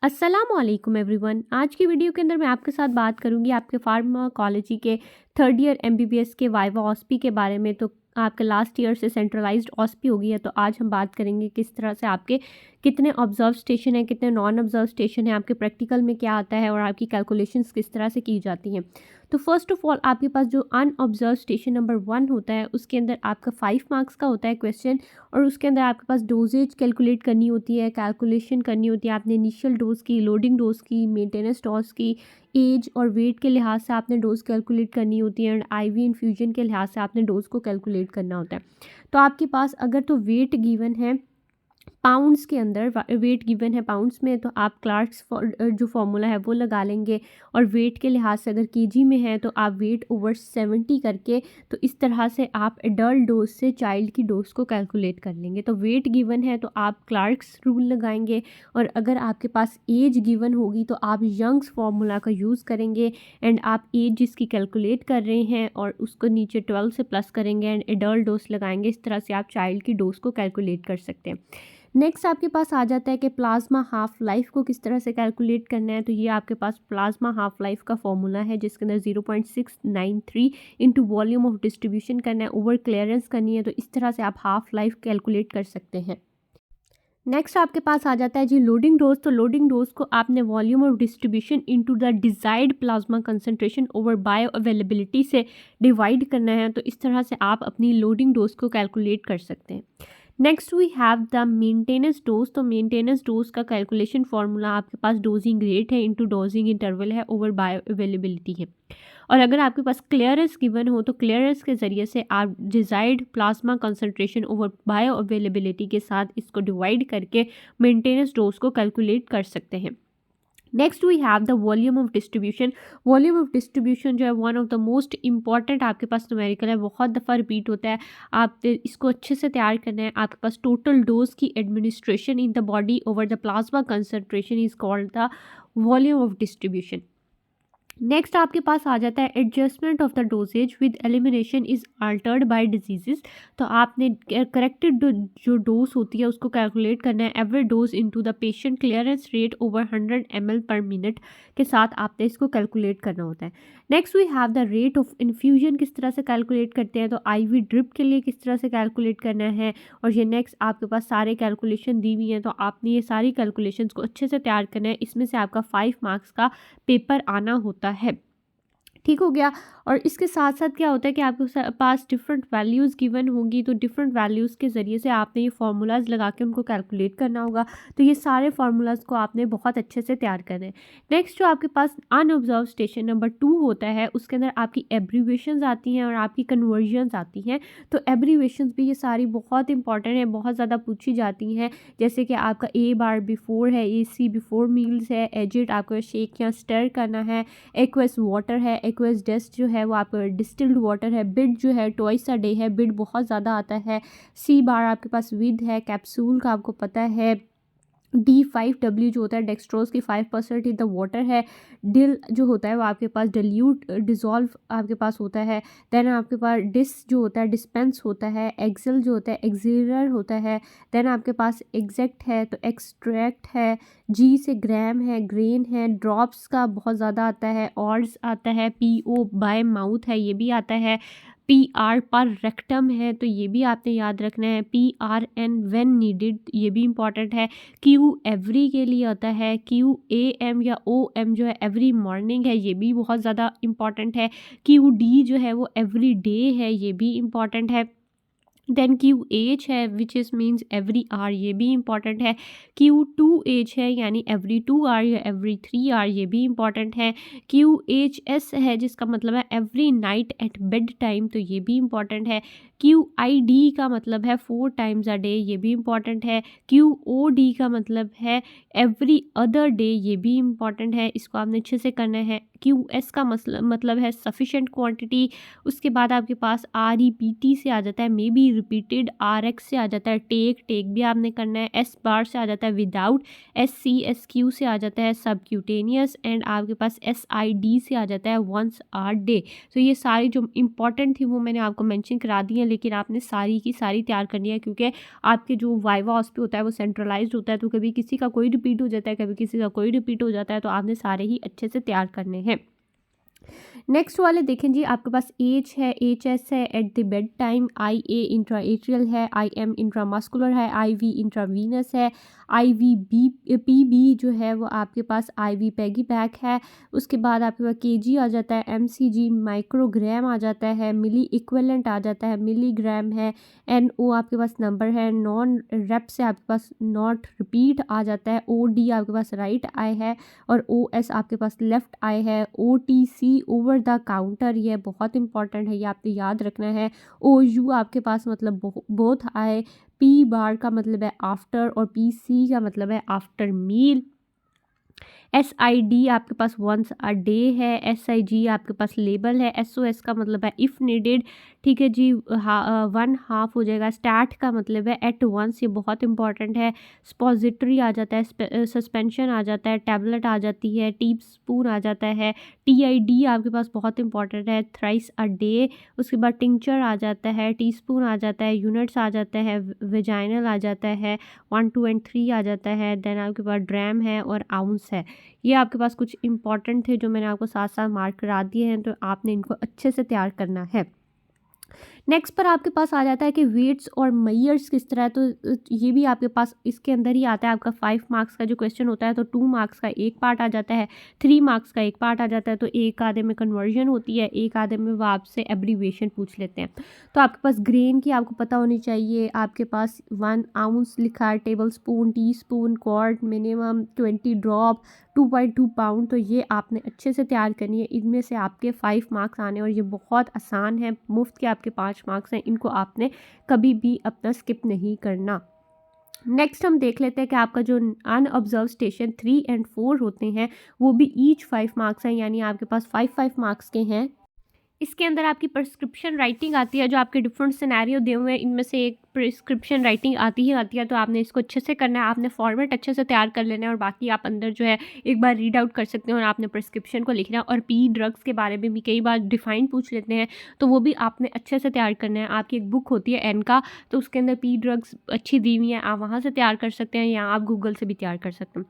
अस्सलामुअलैकुम एवरीवन। आज की वीडियो के अंदर मैं आपके साथ बात करूंगी आपके फार्माकोलॉजी के थर्ड ईयर एमबीबीएस के वाइवा ऑस्पी के बारे में। तो आपके लास्ट ईयर से सेंट्रलाइज्ड ऑस्पी हो गई है, तो आज हम बात करेंगे किस तरह से आपके कितने ऑब्जर्व स्टेशन है, कितने नॉन ऑब्जर्व स्टेशन है, आपके प्रैक्टिकल में क्या आता है और आपकी कैलकुलेशंस किस तरह से की जाती हैं। तो फर्स्ट ऑफ ऑल आपके पास जो अनऑब्जर्व स्टेशन नंबर 1 होता है उसके अंदर आपका 5 मार्क्स का होता है क्वेश्चन, और उसके अंदर आपके पास डोजेज कैलकुलेट करनी होती है, कैलकुलेशन करनी होती है। आपने इनिशियल डोज की, लोडिंग डोज की, मेंटेनेंस डोज की, एज और वेट के लिहाज से आपने डोज कैलकुलेट करनी होती है, एंड आईवी इन्फ्यूजन के लिहाज से आपने डोज को कैलकुलेट करना होता है। तो आपके पास अगर तो वेट गिवन है पाउंड्स के अंदर, वेट गिवन है पाउंड्स में, तो आप क्लार्क्स जो फॉर्मूला है वो लगा लेंगे, और वेट के लिहाज से अगर केजी में है तो आप वेट ओवर 70 करके, तो इस तरह से आप एडल्ट डोज से चाइल्ड की डोज को कैलकुलेट कर लेंगे। तो वेट गिवन है तो आप क्लार्क्स रूल लगाएंगे, और अगर आपके पास एज गिवन होगी तो आप यंग्स फार्मूला का यूज़ करेंगे, एंड आप एज जिसकी कैलकुलेट कर रहे हैं और उसको नीचे 12 से प्लस करेंगे एंड एडल्ट डोज लगाएंगे। इस तरह से आप चाइल्ड की डोज को कैलकुलेट कर सकते हैं। नेक्स्ट आपके पास आ जाता है कि प्लाज्मा हाफ लाइफ को किस तरह से कैलकुलेट करना है। तो ये आपके पास प्लाज्मा हाफ लाइफ का फॉर्मूला है जिसके अंदर 0.693 इंटू वॉल्यूम ऑफ डिस्ट्रीब्यूशन करना है, ओवर क्लियरेंस करनी है। तो इस तरह से आप हाफ लाइफ कैलकुलेट कर सकते हैं। नेक्स्ट आपके पास आ जाता है जी लोडिंग डोज। तो लोडिंग डोज को आपने volume of distribution into the desired plasma concentration over bio availability से डिवाइड करना है। तो इस तरह से आप अपनी लोडिंग डोज को कैलकुलेट कर सकते हैं। Next we have the maintenance dose. तो मेंटेनेंस डोज का कैलकुलेशन फार्मूला आपके पास डोजिंग रेट है इंटू डोजिंग इंटरवल है ओवर बायो अवेलेबिलिटी है। और अगर आपके पास क्लियरेंस गिवन हो तो क्लियरेंस के ज़रिए से आप desired plasma concentration over bio availability के साथ इसको डिवाइड करके मेंटेनेंस डोज को कैलकुलेट कर सकते हैं। Next we have the volume of distribution. Volume of distribution जो है one of the most important आपके पास न्यूमेरिकल है, बहुत दफ़ा रिपीट होता है। आप इसको अच्छे से तैयार करना है। आपके पास टोटल डोज की administration in the body over the plasma concentration is called the volume of distribution. Next आपके पास आ जाता है adjustment of the dosages with elimination is altered by diseases. तो आपने करेक्टेड जो डोज होती है उसको कैलकुलेट करना है, every dose into the patient clearance rate over 100 ml पर मिनट के साथ आपने इसको कैलकुलेट करना होता है। Next we have the rate of infusion किस तरह से कैलकुलेट करते हैं। तो आईवी ड्रिप के लिए किस तरह से कैलकुलेट करना है, और ये नेक्स्ट आपके पास सारे कैलकुलेशन दी हुई हैं। तो आपने ये सारी कैलकुलेशंस को अच्छे से तैयार करना है। इसमें से आपका 5 मार्क्स का पेपर आना होता है। ठीक हो गया। और इसके साथ साथ क्या होता है कि आपके पास डिफरेंट वैल्यूज़ गिवन होंगी, तो डिफरेंट वैल्यूज़ के ज़रिए से आपने ये फार्मूलाज लगा के उनको कैलकुलेट करना होगा। तो ये सारे फार्मूलाज को आपने बहुत अच्छे से तैयार करना है। नेक्स्ट जो आपके पास अनऑब्जर्व स्टेशन नंबर 2 होता है उसके अंदर आपकी एब्रीवेशंस आती हैं और आपकी कन्वर्जन्स आती हैं। तो एब्रीवेशंस भी ये सारी बहुत इंपॉर्टेंट है, बहुत ज़्यादा पूछी जाती हैं। जैसे कि आपका ए बार बिफोर है, ए सी बिफोर मील्स है, एजिट आपको शेक या स्टर करना है, एक्वस वाटर है, एक्वस डेस्ट जो है वो आपका डिस्टिल्ड वाटर है, बिड जो है ट्वाइस अ डे है, बिड बहुत ज़्यादा आता है। सी बार आपके पास विद है, कैप्सूल का आपको पता है। D5W जो होता है डेक्सट्रोज की 5% इन द वाटर है। डिल जो होता है वो आपके पास डिल्यूट डिज़ोल्व आपके पास होता है। देन आपके पास डिस जो होता है डिस्पेंस होता है। एक्सेल जो होता है एक्सिलर होता है। देन आपके पास एग्जैक्ट है तो एक्सट्रैक्ट है। जी से ग्राम है, ग्रेन है, ड्रॉप्स का बहुत ज़्यादा आता है, ऑर्स आता है, PO बाय माउथ है ये भी आता है, PR पर रेक्टम है तो ये भी आपने याद रखना है, PRN व्हेन नीडेड ये भी इंपॉर्टेंट है। Q एवरी के लिए आता है, QAM या OM जो है एवरी मॉर्निंग है ये भी बहुत ज़्यादा इंपॉर्टेंट है। QD जो है वो एवरी डे है ये भी इंपॉर्टेंट है। देन QH है which is means every hour ये भी इंपॉर्टेंट है। Q2H है यानी एवरी 2 आवर या एवरी 3 आवर ये भी इंपॉर्टेंट है। QHS है जिसका मतलब है every night at bed time तो ये भी इंपॉर्टेंट है। QID का मतलब है 4 टाइम्स अ डे ये भी इंपॉर्टेंट है। QOD का मतलब है एवरी अदर डे ये भी इंपॉर्टेंट है, इसको आपने अच्छे से करना है। QS का मतलब है सफिशेंट क्वांटिटी। उसके बाद आपके पास REPT से आ जाता है मे बी रिपीटेड, RX से आ जाता है टेक भी आपने करना है। S बार से आ जाता है विदाउट, SQ से आ जाता है सबक्यूटेनियस, एंड आपके पास SID से आ जाता है वंस आर डे। तो ये सारी जो इंपॉर्टेंट थी वो मैंने आपको मेंशन करा दी है। है, लेकिन आपने सारी की सारी तैयार करनी है, क्योंकि आपके जो वाइवा ऑस्पी होता है वो सेंट्रलाइज्ड होता है, तो कभी किसी का कोई रिपीट हो जाता है, कभी किसी का कोई रिपीट हो जाता है, तो आपने सारे ही अच्छे से तैयार करने हैं। नेक्स्ट वाले देखें जी, आपके पास एच है, एच एस है एट द बेड टाइम, आई ए इंट्राएट्रियल है, आई एम इंट्रामस्कुलर है, आई वी इंट्रावीनस है, आई वी बी पी बी जो है वो आपके पास आई वी पैगी पैक है। उसके बाद आपके पास के जी आ जाता है, एम सी जी माइक्रोग्राम आ जाता है, मिली इक्विवेलेंट आ जाता है, मिलीग्राम है, एन ओ आपके पास नंबर है, नॉन रेप से आपके पास नॉट रिपीट आ जाता है, ओ डी आपके पास राइट आई है, और ओ एस आपके पास लेफ़्ट आई है, O T C over the counter, ये बहुत इंपॉर्टेंट है, ये आपको याद रखना है। ओ यू आपके पास मतलब बोथ आए, पी बार का मतलब है आफ्टर, और पी सी का मतलब है after meal. S I D आपके पास वंस अ डे है, एस आई जी आपके पास लेबल है, एस ओ एस का मतलब है इफ़ नीडेड, ठीक है जी, वन हाफ हो जाएगा। स्टार्ट का मतलब है एट वंस, ये बहुत इंपॉर्टेंट है। स्पॉजिटरी आ जाता है, सस्पेंशन आ जाता है, टैबलेट आ जाती है, टी स्पून आ जाता है, टी आई डी आपके पास बहुत इंपॉर्टेंट है, थ्राइस अ डे। उसके बाद टिंचर आ जाता है, टी स्पून आ जाता है, यूनिट्स आ जाता है, वेजाइनल आ जाता है, 1 2 एंड 3 आ जाता है, देन आपके पास ड्रैम है और आउंस है। ये आपके पास कुछ इंपॉर्टेंट थे जो मैंने आपको साथ साथ मार्क करा दिए हैं, तो आपने इनको अच्छे से तैयार करना है। नेक्स्ट पर आपके पास आ जाता है कि वेट्स और मेयर्स किस तरह है, तो ये भी आपके पास इसके अंदर ही आता है। आपका 5 मार्क्स का जो क्वेश्चन होता है तो 2 मार्क्स का एक पार्ट आ जाता है, 3 मार्क्स का एक पार्ट आ जाता है, तो एक आधे में कन्वर्जन होती है, एक आधे में वो आपसे एब्रीविएशन पूछ लेते हैं। तो आपके पास ग्रेन की आपको पता होनी चाहिए, आपके पास 1 आउंस लिखा है, tablespoon, teaspoon, quart, minimum 20 drop, 2.2 pound, तो ये आपने अच्छे से तैयार करनी है। इनमें से आपके 5 मार्क्स आने, और ये बहुत आसान है, मुफ्त के आपके 5 मार्क्स हैं, इनको आपने कभी भी अपना स्किप नहीं करना। नेक्स्ट हम देख लेते हैं कि आपका जो अनऑब्जर्व स्टेशन 3 एंड 4 होते हैं वो भी ईच 5 मार्क्स हैं, यानी आपके पास 5 मार्क्स के हैं। इसके अंदर आपकी प्रिस्क्रिप्शन राइटिंग आती है, जो आपके डिफरेंट सिनेरियो दिए हुए हैं इनमें से एक प्रिस्क्रिप्शन राइटिंग आती ही आती है, तो आपने इसको अच्छे से करना है, आपने फॉर्मेट अच्छे से तैयार कर लेना है, और बाकी आप अंदर जो है एक बार रीड आउट कर सकते हैं, और आपने प्रिस्क्रिप्शन को लिखना है। और पी ड्रग्स के बारे में भी कई बार डिफाइन पूछ लेते हैं, तो वो भी आपने अच्छे से तैयार करना है। आपकी एक बुक होती है एन का, तो उसके अंदर पी ड्रग्स अच्छी दी हुई हैं, आप वहाँ से तैयार कर सकते हैं, या आप गूगल से भी तैयार कर सकते हैं।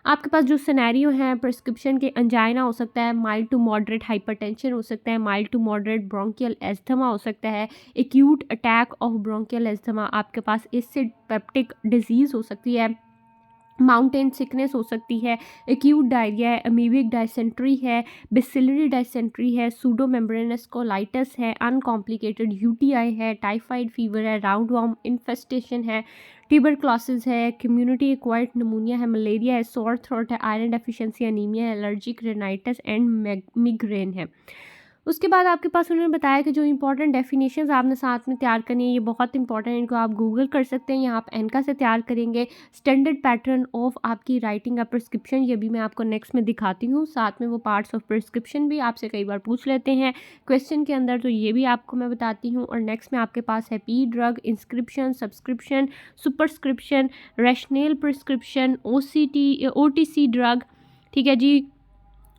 आपके पास जो सिनेरियो हैं प्रिस्क्रिप्शन के, अंजाइना हो सकता है, माइल्ड टू मॉडरेट हाइपरटेंशन हो सकता है, mild to moderate bronchial asthma हो सकता है, acute attack of bronchial asthma, आपके पास एसिड पेप्टिक डिजीज़ हो सकती है, माउंटेन सिकनेस हो सकती है, एक्यूट डायरिया है, अमीबिक डायसेंट्री है, बिसिलरी डायसेंट्री है, सूडो मेम्ब्रेनस कोलाइटिस है, अनकॉम्प्लिकेटेड यूटीआई है, टाइफाइड फीवर है, राउंड वॉर्म इन्फेस्टेशन है, ट्यूबरक्लोसिस है, कम्युनिटी एक्वायर्ड निमोनिया है, मलेरिया है, सोर थ्रोट है, आयरन डेफिशिएंसी एनीमिया है, एलर्जिक रेनाइटिस एंड मिग्रेन है। उसके बाद आपके पास उन्होंने बताया कि जो इंपॉर्टेंट डेफिनेशंस आपने साथ में तैयार करनी है, ये बहुत इंपॉर्टेंट है, इनको आप गूगल कर सकते हैं, या आप एनका से तैयार करेंगे। स्टैंडर्ड पैटर्न ऑफ आपकी राइटिंग का प्रिस्क्रिप्शन, ये भी मैं आपको नेक्स्ट में दिखाती हूँ, साथ में वो पार्ट्स ऑफ प्रिस्क्रिप्शन भी आपसे कई बार पूछ लेते हैं क्वेश्चन के अंदर, तो ये भी आपको मैं बताती हूँ। और नेक्स्ट में आपके पास है P drug, inscription, subscription, superscription, rational prescription, OTC drug, ठीक है जी।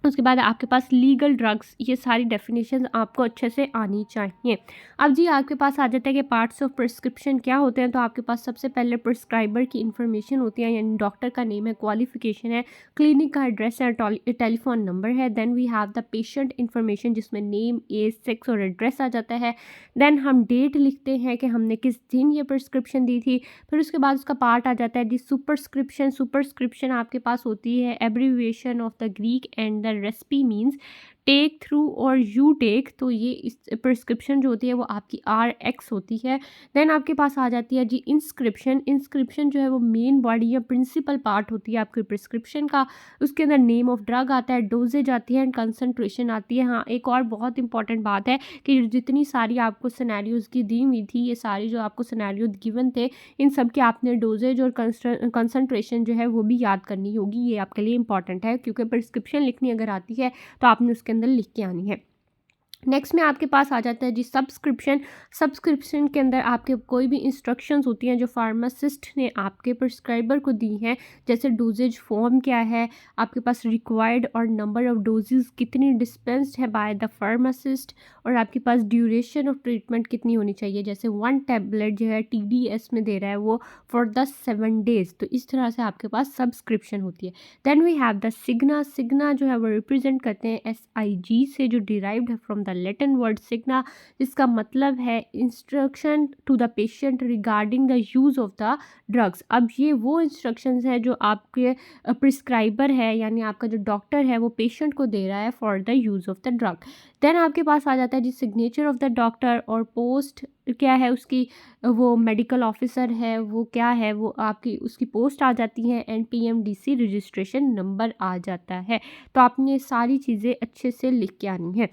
उसके बाद आपके पास लीगल ड्रग्स, ये सारी डेफिनेशन आपको अच्छे से आनी चाहिए। अब जी आपके पास आ जाता है कि पार्ट्स ऑफ प्रिस्क्रिप्शन क्या होते हैं, तो आपके पास सबसे पहले प्रिस्क्राइबर की इन्फॉर्मेशन होती है, यानी डॉक्टर का नेम है, क्वालिफिकेशन है, क्लिनिक का एड्रेस है, टेलीफोन नंबर है। Then we have the patient information, जिसमें नेम, एज, सेक्स और एड्रेस आ जाता है। देन हम डेट लिखते हैं कि हमने किस दिन ये प्रिस्क्रिप्शन दी थी। फिर उसके बाद उसका पार्ट आ जाता है जी सुपरस्क्रिप्शन। सुपरस्क्रिप्शन आपके पास होती है abbreviation of the Greek and the recipe means take through और यू टेक, तो ये इस प्रिस्क्रिप्शन जो होती है वो आपकी RX होती है। देन आपके पास आ जाती है जी इंस्क्रिप्शन। इंस्क्रिप्शन जो है वो मेन बॉडी या प्रिंसिपल पार्ट होती है आपकी प्रिस्क्रिप्शन का। उसके अंदर नेम ऑफ ड्रग आता है, डोजेज आती है एंड कंसंट्रेशन आती है। हाँ, एक और बहुत इंपॉर्टेंट बात है कि जितनी सारी आपको सिनेरियोज़ की दी हुई थी, ये सारी जो आपको सिनेरियो गिवन थे, इन सब के आपने डोजेज और कंसंट्रेशन जो है वो भी याद करनी होगी। ये आपके लिए इंपॉर्टेंट है, क्योंकि प्रिस्क्रिप्शन लिखनी अगर आती है तो आपने उसके अंदर लिख के आनी है। नेक्स्ट में आपके पास आ जाता है जी सब्सक्रिप्शन के अंदर आपके कोई भी इंस्ट्रक्शंस होती हैं जो फार्मासिस्ट ने आपके प्रिस्क्राइबर को दी हैं, जैसे डोजेज फॉर्म क्या है, आपके पास रिक्वायर्ड और नंबर ऑफ डोजेज कितनी डिस्पेंस्ड है बाय द फार्मासिस्ट, और आपके पास ड्यूरेशन ऑफ ट्रीटमेंट कितनी होनी चाहिए, जैसे 1 टैबलेट जो है TDS में दे रहा है वो फॉर द 7 डेज। तो इस तरह से आपके पास सब्सक्रिप्शन होती है। देन वी हैव द सिग्ना जो है वो रिप्रेजेंट करते हैं SIG से, जो डिराइव्ड है from the Latin word signa, जिसका मतलब है instruction to the patient regarding the use of the drugs. अब ये वो इंस्ट्रक्शंस हैं जो आपके प्रिस्क्राइबर है यानी आपका जो डॉक्टर है वो पेशेंट को दे रहा है for the use of the drug. Then आपके पास आ जाता है जी सिग्नेचर ऑफ द डॉक्टर, और पोस्ट क्या है उसकी, वो मेडिकल ऑफिसर है वो क्या है, वो आपकी उसकी पोस्ट आ जाती है, एंड PMDC रजिस्ट्रेशन नंबर आ जाता है। तो आपने सारी चीज़ें अच्छे से लिख के आनी है।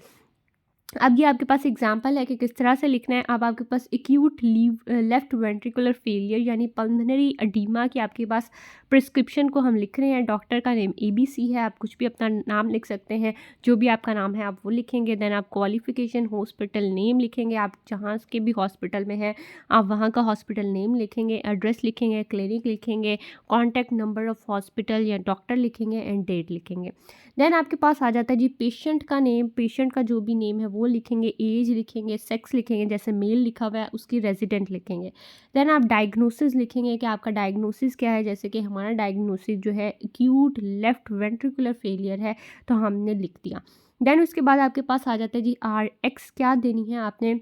अब ये आपके पास एग्जांपल है कि किस तरह से लिखना है। अब आपके पास एक्यूट लेफ्ट वेंट्रिकुलर फेलियर यानी पल्मोनरी एडीमा की आपके पास प्रिस्क्रिप्शन को हम लिख रहे हैं। डॉक्टर का नेम ABC है, आप कुछ भी अपना नाम लिख सकते हैं, जो भी आपका नाम है आप वो लिखेंगे। देन आप क्वालिफिकेशन, हॉस्पिटल नेम लिखेंगे, आप जहाँ के भी हॉस्पिटल में हैं आप वहाँ का हॉस्पिटल नेम लिखेंगे, एड्रेस लिखेंगे, क्लिनिक लिखेंगे, कॉन्टैक्ट नंबर ऑफ हॉस्पिटल या डॉक्टर लिखेंगे, एंड डेट लिखेंगे। देन आपके पास आ जाता है जी पेशेंट का नेम, पेशेंट का जो भी नेम है वो लिखेंगे, एज लिखेंगे, सेक्स लिखेंगे, जैसे मेल लिखा हुआ है उसकी रेजिडेंट लिखेंगे। देन आप डायग्नोसिस लिखेंगे कि आपका डायग्नोसिस क्या है, जैसे कि हमारा डायग्नोसिस जो है एक्यूट लेफ्ट वेंट्रिकुलर फेलियर है, तो हमने लिख दिया। देन उसके बाद आपके पास आ जाता है जी RX क्या देनी है आपने,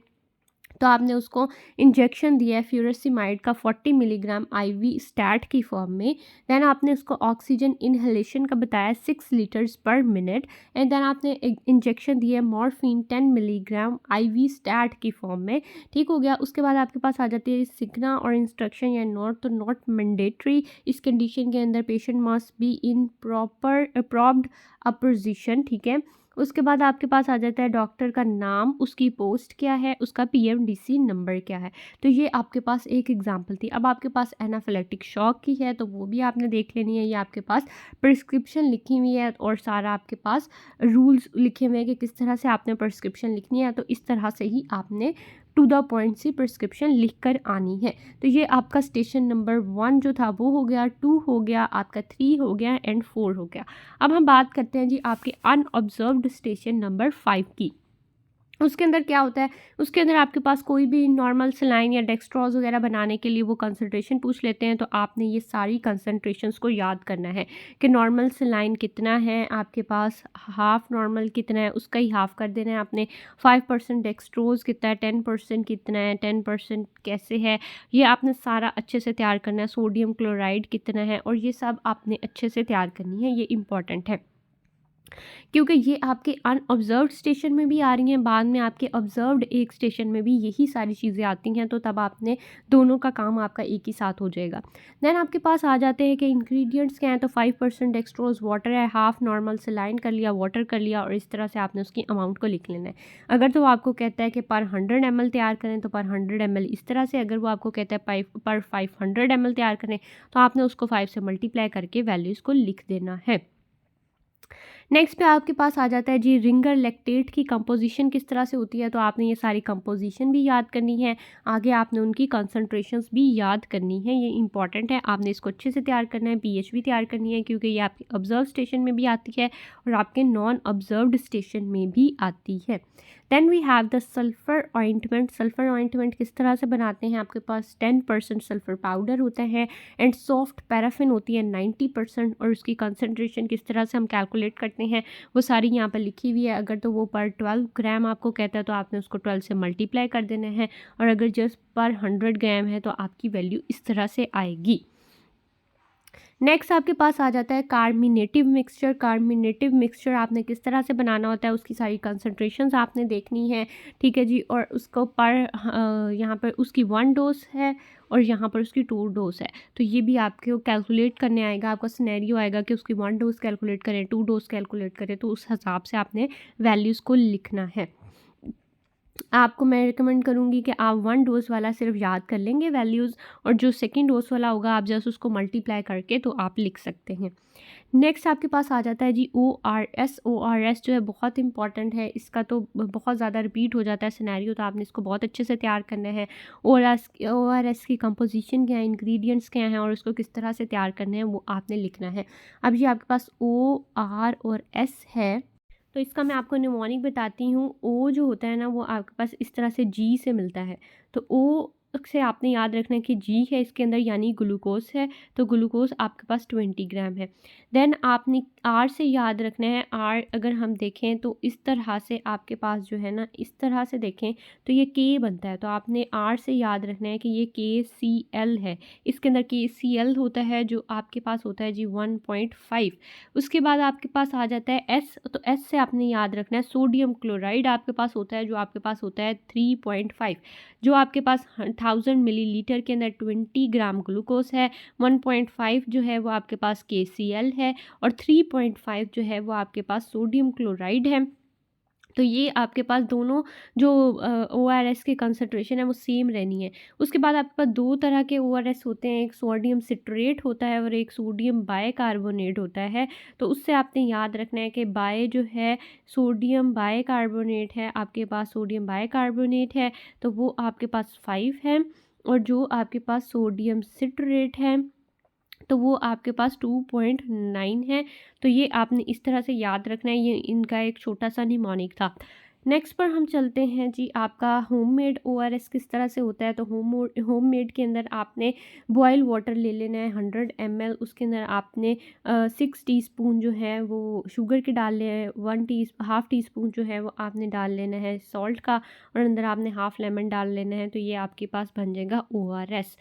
तो आपने उसको इंजेक्शन दिया है फ्यूरसिमाइड का 40 मिलीग्राम IV स्टैट की फॉर्म में। देन आपने उसको ऑक्सीजन इनहेलेशन का बताया 6 लीटर्स पर मिनट, एंड देन आपने इंजेक्शन दिया है मॉर्फिन 10 मिलीग्राम IV स्टैट की फॉर्म में। ठीक हो गया। उसके बाद आपके पास आ जाती है सिग्ना और इंस्ट्रक्शन या नॉट, तो नॉट मैंडेटरी। इस कंडीशन के अंदर patient must be in propped opposition. ठीक है। उसके बाद आपके पास आ जाता है डॉक्टर का नाम, उसकी पोस्ट क्या है, उसका PMDC नंबर क्या है। तो ये आपके पास एक एग्जांपल थी। अब आपके पास एनाफिलेक्टिक शॉक की है तो वो भी आपने देख लेनी है। ये आपके पास प्रिस्क्रिप्शन लिखी हुई है और सारा आपके पास रूल्स लिखे हुए हैं कि किस तरह से आपने प्रिस्क्रिप्शन लिखनी है। तो इस तरह से ही आपने to the point C prescription लिख कर आनी है। तो ये आपका स्टेशन नंबर 1 जो था वो हो गया, 2 हो गया, आपका 3 हो गया, एंड 4 हो गया। अब हम बात करते हैं जी आपके अनऑब्जर्व्ड स्टेशन नंबर 5 की। उसके अंदर क्या होता है, उसके अंदर आपके पास कोई भी नॉर्मल सलाइन या डेक्सट्रॉज वगैरह बनाने के लिए वो कंसंट्रेशन पूछ लेते हैं। तो आपने ये सारी कंसंट्रेशंस को याद करना है कि नॉर्मल सलाइन कितना है आपके पास, हाफ नॉर्मल कितना है उसका ही हाफ कर देना है आपने, 5% डेक्सट्रोज कितना है, 10% कितना है, 10% कैसे है, ये आपने सारा अच्छे से तैयार करना है। सोडियम क्लोराइड कितना है, और ये सब आपने अच्छे से तैयार करनी है। ये इंपॉर्टेंट है क्योंकि ये आपके अनऑब्जर्व्ड स्टेशन में भी आ रही हैं, बाद में आपके ऑब्जर्व्ड एक स्टेशन में भी यही सारी चीज़ें आती हैं। तो तब आपने दोनों का काम आपका एक ही साथ हो जाएगा। देन आपके पास आ जाते हैं कि इंग्रेडिएंट्स क्या हैं। तो 5% डेक्सट्रोज वाटर है, हाफ नॉर्मल सलाइन कर लिया, वाटर कर लिया, और इस तरह से आपने उसकी अमाउंट को लिख लेना है। अगर तो वो आपको कहता है कि पर 100 ml तैयार करें तो पर 100 ml इस तरह से, अगर वो आपको कहता है पर 500 ml तैयार करें तो आपने उसको 5 से मल्टीप्लाई करके वैल्यूज़ को लिख देना है। नेक्स्ट पे आपके पास आ जाता है जी रिंगर लैक्टेट की कंपोजिशन किस तरह से होती है। तो आपने ये सारी कंपोजिशन भी याद करनी है, आगे आपने उनकी कंसंट्रेशंस भी याद करनी है। ये इंपॉर्टेंट है, आपने इसको अच्छे से तैयार करना है। पीएच भी तैयार करनी है क्योंकि ये आपके ऑब्जर्व स्टेशन में भी आती है और आपके नॉन ऑब्जर्व्ड स्टेशन में भी आती है। Then we have the sulphur ointment. Sulphur ointment किस तरह से बनाते हैं, आपके पास 10% सल्फ़र पाउडर होता है एंड सॉफ्ट पैराफिन होती है 90%, और उसकी कंसंट्रेशन किस तरह से हम कैलकुलेट करते हैं वो सारी यहाँ पर लिखी हुई है। अगर तो वो पर 12 ग्राम आपको कहता है तो आपने उसको 12 से मल्टीप्लाई कर देना है, और अगर जस्ट पर 100 ग्राम है तो आपकी वैल्यू इस तरह से आएगी। नेक्स्ट आपके पास आ जाता है कार्मिनेटिव मिक्सचर। कार्मिनेटिव मिक्सचर आपने किस तरह से बनाना होता है, उसकी सारी कंसंट्रेशंस आपने देखनी है। ठीक है जी, और उसको पर यहाँ पर उसकी 1 डोज है और यहाँ पर उसकी 2 डोज है। तो ये भी आपको कैलकुलेट करने आएगा, आपका सिनेरियो आएगा कि उसकी 1 डोज कैलकुलेट करें, 2 डोज कैलकुलेट करें, तो उस हिसाब से आपने वैल्यूज़ को लिखना है। आपको मैं रिकमेंड करूँगी कि आप 1 डोज़ वाला सिर्फ याद कर लेंगे वैल्यूज़, और जो सेकंड डोज़ वाला होगा आप जस्ट उसको मल्टीप्लाई करके तो आप लिख सकते हैं। नेक्स्ट आपके पास आ जाता है जी ओआरएस। ओआरएस जो है बहुत इंपॉर्टेंट है, इसका तो बहुत ज़्यादा रिपीट हो जाता है सिनेरियो, तो आपने इसको बहुत अच्छे से तैयार करना है। ओआरएस की कंपोजिशन क्या है, इंग्रेडिएंट्स क्या हैं और उसको किस तरह से तैयार करना है वो आपने लिखना है। अब ये आपके पास ओ, आर और एस है, तो इसका मैं आपको निमोनिक बताती हूँ। ओ जो होता है ना वो आपके पास इस तरह से जी से मिलता है, तो ओ से आपने याद रखना है कि जी है इसके अंदर यानी ग्लूकोज है, तो ग्लूकोज आपके पास 20 ग्राम है। देन आपने आर से याद रखना है। आर अगर हम देखें तो इस तरह से आपके पास जो है ना, इस तरह से देखें तो ये के बनता है, तो आपने आर से याद रखना है कि ये के सी एल है। इसके अंदर के सी एल होता है जो आपके पास होता है जी 1.5। उसके बाद आपके पास आ जाता है एस, तो एस से आपने याद रखना है सोडियम क्लोराइड आपके पास होता है, जो आपके पास होता है 3.5। जो आपके पास 1000 मिलीलीटर के अंदर 20 ग्राम ग्लूकोज है। 1.5 जो है वो आपके पास KCl है, और 3.5 जो है वो आपके पास सोडियम क्लोराइड है। तो ये आपके पास दोनों जो ORS की कंसंट्रेशन है वो सेम रहनी है। उसके बाद आपके पास दो तरह के ORS होते हैं, एक सोडियम सिट्रेट होता है और एक सोडियम बाइकार्बोनेट होता है। तो उससे आपने याद रखना है कि बाय जो है सोडियम बाइकार्बोनेट है, आपके पास सोडियम बाइकार्बोनेट है तो वो आपके पास 5 है, और जो आपके पास सोडियम सिट्रेट है तो वो आपके पास 2.9 है। तो ये आपने इस तरह से याद रखना है, ये इनका एक छोटा सा निमोनिक था। नेक्स्ट पर हम चलते हैं जी, आपका होममेड ORS किस तरह से होता है। तो होममेड के अंदर आपने बॉयल वाटर ले लेना है 100 ml, उसके अंदर आपने 6 टीस्पून जो है वो शुगर के डाल लेना है, हाफ़ टी स्पून जो है वो आपने डाल लेना है सॉल्ट का, और अंदर आपने हाफ़ लेमन डाल लेना है, तो ये आपके पास बन जाएगा ORS।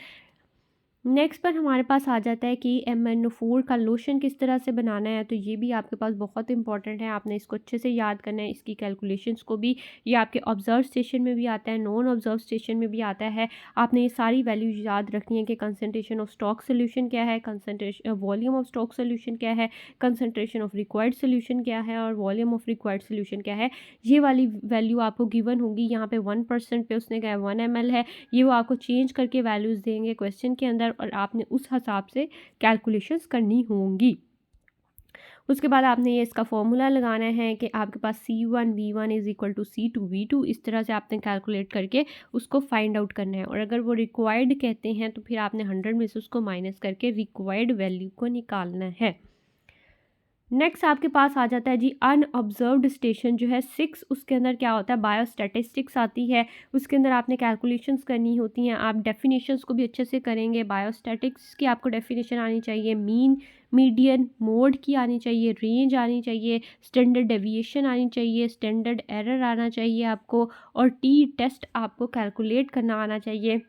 नेक्स्ट पर हमारे पास आ जाता है कि MnO4 का लोशन किस तरह से बनाना है, तो ये भी आपके पास बहुत इंपॉर्टेंट है, आपने इसको अच्छे से याद करना है, इसकी कैलकुलेशंस को भी। ये आपके ऑब्जर्व स्टेशन में भी आता है, नॉन ऑब्जर्व स्टेशन में भी आता है। आपने ये सारी वैल्यू याद रखनी है कि कंसनट्रेशन ऑफ स्टॉक सोल्यूशन क्या है, concentration volume of stock solution क्या है, कंसनट्रेशन ऑफ रिक्वायर्ड सोल्यूशन क्या है, और वॉल्यूम ऑफ रिक्वायर्ड सोल्यूशन क्या है। ये वाली वैल्यू आपको गिवन होगी। यहाँ पे 1% पे उसने कहा 1 ml है, ये वो आपको चेंज करके वैल्यूज़ देंगे क्वेश्चन के अंदर, और आपने उस हिसाब से कैलकुलेशंस करनी होंगी। उसके बाद आपने ये इसका फॉर्मूला लगाना है कि आपके पास C1V1 is equal to C2V2, इस तरह से आपने कैलकुलेट करके उसको फाइंड आउट करना है। और अगर वो रिक्वायर्ड कहते हैं तो फिर आपने 100 में से उसको माइनस करके रिक्वायर्ड वैल्यू को निकालना है। नेक्स्ट आपके पास आ जाता है जी अनऑब्जर्व्ड स्टेशन जो है 6, उसके अंदर क्या होता है बायोस्टैटिस्टिक्स आती है, उसके अंदर आपने कैलकुलेशंस करनी होती हैं। आप डेफिनेशंस को भी अच्छे से करेंगे। बायोस्टैटिक्स की आपको डेफिनेशन आनी चाहिए, मीन मीडियन मोड की आनी चाहिए, रेंज आनी चाहिए, स्टैंडर्ड डेविएशन आनी चाहिए, स्टैंडर्ड एरर आना चाहिए आपको, और टी टेस्ट आपको कैलकुलेट करना आना चाहिए।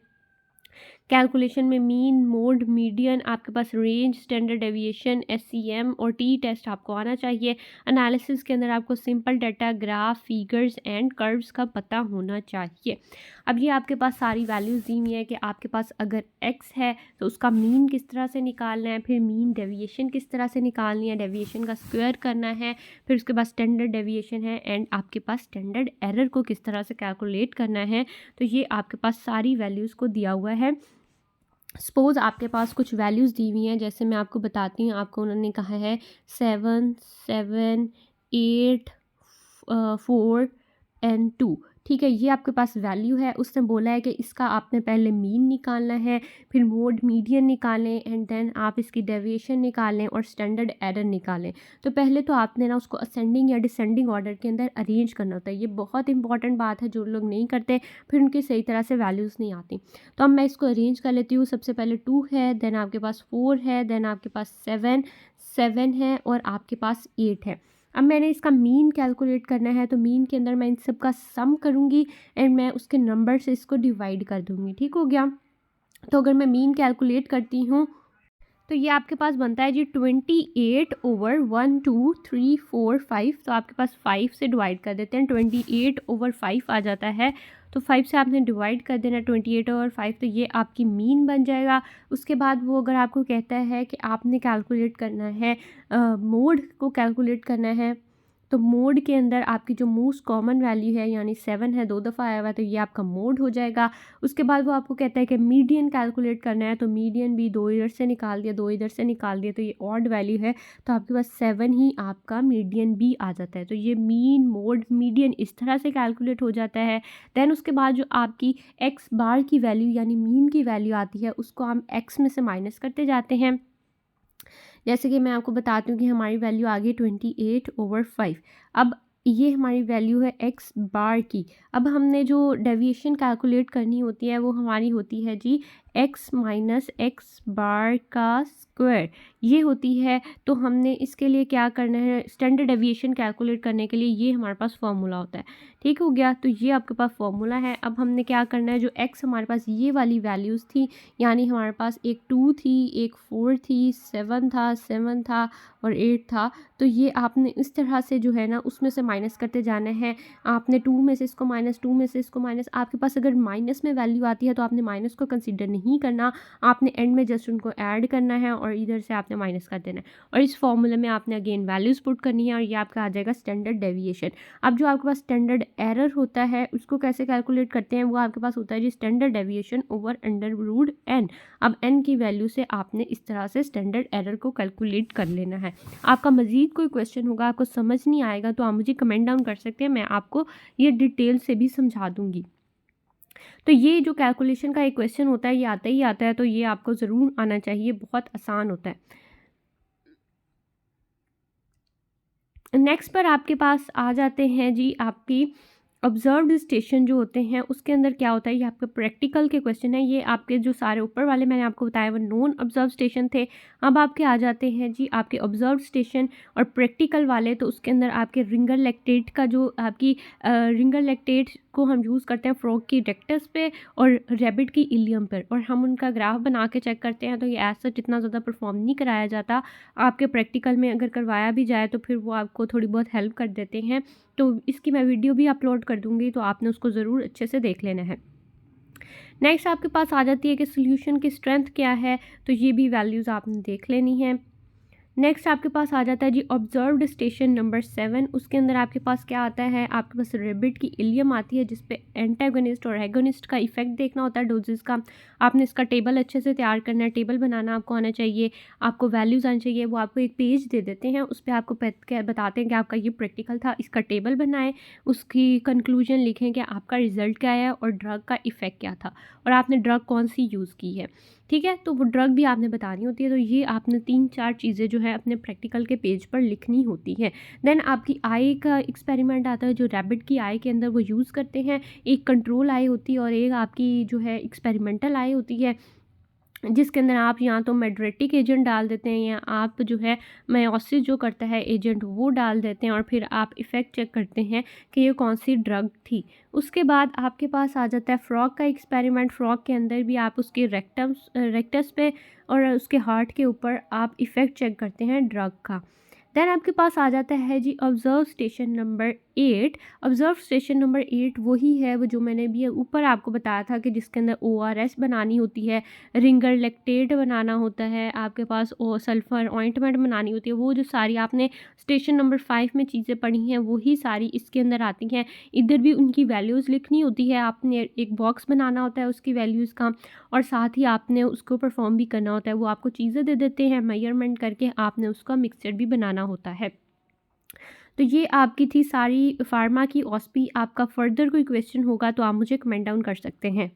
कैलकुलेशन में मीन मोड मीडियन आपके पास रेंज स्टैंडर्ड डेविएशन SCM और टी टेस्ट आपको आना चाहिए। एनालिसिस के अंदर आपको simple data graph figures and curves का पता होना चाहिए। अब ये आपके पास सारी वैल्यूज़ दी हुई है कि आपके पास अगर x है तो उसका मीन किस तरह से निकालना है, फिर मीन डेविएशन किस तरह से निकालनी है, डेविएशन का स्क्वायर करना है, फिर उसके बाद स्टैंडर्ड डेविएशन है, एंड आपके पास स्टैंडर्ड एरर को किस तरह से कैलकुलेट करना है। तो ये आपके पास सारी वैल्यूज़ को दिया हुआ है। सपोज़ आपके पास कुछ वैल्यूज़ दी हुई हैं, जैसे मैं आपको बताती हूँ। आपको उन्होंने कहा है 7 7 8 4 एंड 2, ठीक है, ये आपके पास वैल्यू है। उसने बोला है कि इसका आपने पहले मीन निकालना है, फिर मोड मीडियन निकालें, एंड देन आप इसकी डेविएशन निकालें और स्टैंडर्ड एरर निकालें। तो पहले तो आपने ना उसको असेंडिंग या डिसेंडिंग ऑर्डर के अंदर अरेंज करना होता है। ये बहुत इंपॉर्टेंट बात है, जो लोग नहीं करते फिर उनकी सही तरह से वैल्यूज़ नहीं आती। तो अब मैं इसको अरेंज कर लेती हूँ। सबसे पहले 2 है, देन आपके पास 4 है, देन आपके पास 7 है, और आपके पास 8 है। अब मैंने इसका मीन कैलकुलेट करना है, तो मीन के अंदर मैं इन सब का सम करूँगी एंड मैं उसके नंबर से इसको डिवाइड कर दूँगी। ठीक हो गया। तो अगर मैं मीन कैलकुलेट करती हूँ तो ये आपके पास बनता है जी 28/1 2 3 4 5। तो आपके पास 5 से डिवाइड कर देते हैं, 28/5 आ जाता है। तो 5 से आपने डिवाइड कर देना 28/5, तो ये आपकी मीन बन जाएगा। उसके बाद वो अगर आपको कहता है कि आपने कैलकुलेट करना है मोड को कैलकुलेट करना है, तो मोड के अंदर आपकी जो मोस्ट कॉमन वैल्यू है यानी 7 है, 2 दफ़ा आया हुआ है, तो ये आपका मोड हो जाएगा। उसके बाद वो आपको कहता है कि मीडियन कैलकुलेट करना है, तो मीडियन भी 2 इधर से निकाल दिया, 2 इधर से निकाल दिया, तो ये ऑड वैल्यू है, तो आपके पास 7 ही आपका मीडियन भी आ जाता है। तो ये मीन, मोड, मीडियन इस तरह से कैलकुलेट हो जाता है। देन उसके बाद जो आपकी एक्स बार की वैल्यू यानी मीन की वैल्यू आती है, उसको हम एक्स में से माइनस करते जाते हैं। जैसे कि मैं आपको बताती हूँ कि हमारी वैल्यू आ गई 28/5। अब ये हमारी वैल्यू है एक्स बार की। अब हमने जो डेविएशन कैलकुलेट करनी होती है वो हमारी होती है जी एक्स माइनस एक्स बार का स्क्वायर, ये होती है। तो हमने इसके लिए क्या करना है, स्टैंडर्ड डेविएशन कैलकुलेट करने के लिए ये हमारे पास फार्मूला होता है। ठीक हो गया, तो ये आपके पास फार्मूला है। अब हमने क्या करना है, जो एक्स हमारे पास ये वाली वैल्यूज़ थी, यानी हमारे पास एक 2 थी, एक 4 थी, 7 था और 8 था, तो ये आपने इस तरह से जो है ना उसमें से माइनस करते जाना है। आपने 2 में से इसको माइनस, 2 में से इसको माइनस, आपके पास अगर माइनस में वैल्यू आती है तो आपने माइनस को कंसीडर नहीं करना, आपने एंड में जस्ट उनको ऐड करना है और इधर से आपने माइनस कर देना है। और इस फॉर्मूले में आपने अगेन वैल्यूज़ पुट करनी है और ये आपका आ जाएगा स्टैंडर्ड डेविएशन। अब जो आपके पास स्टैंडर्ड एरर होता है उसको कैसे कैलकुलेट करते हैं, वो आपके पास होता है जी standard deviation over under root N. अब एन की वैल्यू से आपने इस तरह से स्टैंडर्ड एरर को कैलकुलेट कर लेना है। आपका मज़ीद कोई क्वेश्चन होगा, आपको समझ नहीं आएगा, तो आप मुझे कमेंट डाउन कर सकते हैं, मैं आपको ये डिटेल से भी समझा दूँगी। तो ये जो कैलकुलेशन का एक क्वेश्चन होता है ये आता ही आता है, तो ये आपको ज़रूर आना चाहिए, बहुत आसान होता है। नेक्स्ट पर आपके पास आ जाते हैं जी आपकी ऑब्जर्व्ड स्टेशन जो होते हैं, उसके अंदर क्या होता है, ये आपके प्रैक्टिकल के क्वेश्चन है। ये आपके जो सारे ऊपर वाले मैंने आपको बताया वो नॉन ऑब्जर्व स्टेशन थे। अब आपके आ जाते हैं जी आपके ऑब्जर्व स्टेशन और प्रैक्टिकल वाले। तो उसके अंदर आपके रिंगर लैक्टेट का जो आपकी रिंगर लैक्टेट को हम यूज़ करते हैं फ्रॉग की रेक्टस पे और रैबिट की इलियम पर, और हम उनका ग्राफ बना के चेक करते हैं। तो ये ऐसा इतना ज़्यादा परफॉर्म नहीं कराया जाता, आपके प्रैक्टिकल में अगर करवाया भी जाए तो फिर वो आपको थोड़ी बहुत हेल्प कर देते हैं। तो इसकी मैं वीडियो भी अपलोड कर दूँगी, तो आपने उसको ज़रूर अच्छे से देख लेना है। नेक्स्ट आपके पास आ जाती है कि सॉल्यूशन की स्ट्रेंथ क्या है, तो ये भी वैल्यूज़ आपने देख लेनी है। नेक्स्ट आपके पास आ जाता है जी ऑब्जर्व्ड स्टेशन नंबर 7। उसके अंदर आपके पास क्या आता है, आपके पास रेबिट की इलियम आती है जिस पे एंटागोनिस्ट और एगोनिस्ट का इफेक्ट देखना होता है डोजेस का। आपने इसका टेबल अच्छे से तैयार करना है, टेबल बनाना आपको आना चाहिए, आपको वैल्यूज़ आनी चाहिए। वो आपको एक पेज दे देते हैं, उस पर आपको बताते हैं कि आपका ये प्रैक्टिकल था, इसका टेबल बनाएं, उसकी कंक्लूजन लिखें कि आपका रिजल्ट क्या है और ड्रग का इफ़ेक्ट क्या था और आपने ड्रग कौन सी यूज़ की है। ठीक है, तो वो ड्रग भी आपने बतानी होती है। तो ये आपने 3-4 चीज़ें जो है अपने प्रैक्टिकल के पेज पर लिखनी होती है। देन आपकी आई का एक्सपेरिमेंट आता है, जो रैबिट की आई के अंदर वो यूज़ करते हैं। एक कंट्रोल आई होती है और एक आपकी जो है एक्सपेरिमेंटल आई होती है, जिसके अंदर आप या तो मेड्रेटिक एजेंट डाल देते हैं या आप जो है मेयोसिस जो करता है एजेंट वो डाल देते हैं और फिर आप इफ़ेक्ट चेक करते हैं कि ये कौन सी ड्रग थी। उसके बाद आपके पास आ जाता है फ्रॉग का एक्सपेरिमेंट। फ्रॉग के अंदर भी आप उसके रेक्टस पे और उसके हार्ट के ऊपर आप इफ़ेक्ट चेक करते हैं ड्रग का। देन आपके पास आ जाता है जी observe station number 8। Observe station number 8 वही है वो जो मैंने भी ऊपर आपको बताया था कि जिसके अंदर ORS बनानी होती है, रिंगर लैक्टेट बनाना होता है, आपके पास ओ सल्फ़र ऑइंटमेंट बनानी होती है। वो जो सारी आपने स्टेशन नंबर 5 में चीज़ें पढ़ी हैं वही सारी इसके अंदर आती हैं। इधर भी उनकी वैल्यूज़ लिखनी होती है, आपने एक बॉक्स बनाना होता है उसकी वैल्यूज़ का और साथ ही आपने उसको परफॉर्म भी करना होता है। वो आपको चीज़ें दे देते हैं मेजरमेंट करके, आपने उसका मिक्सचर भी बनाना होता है। तो ये आपकी थी सारी फार्मा की ऑस्पी। आपका फर्दर कोई क्वेश्चन होगा तो आप मुझे कमेंट डाउन कर सकते हैं।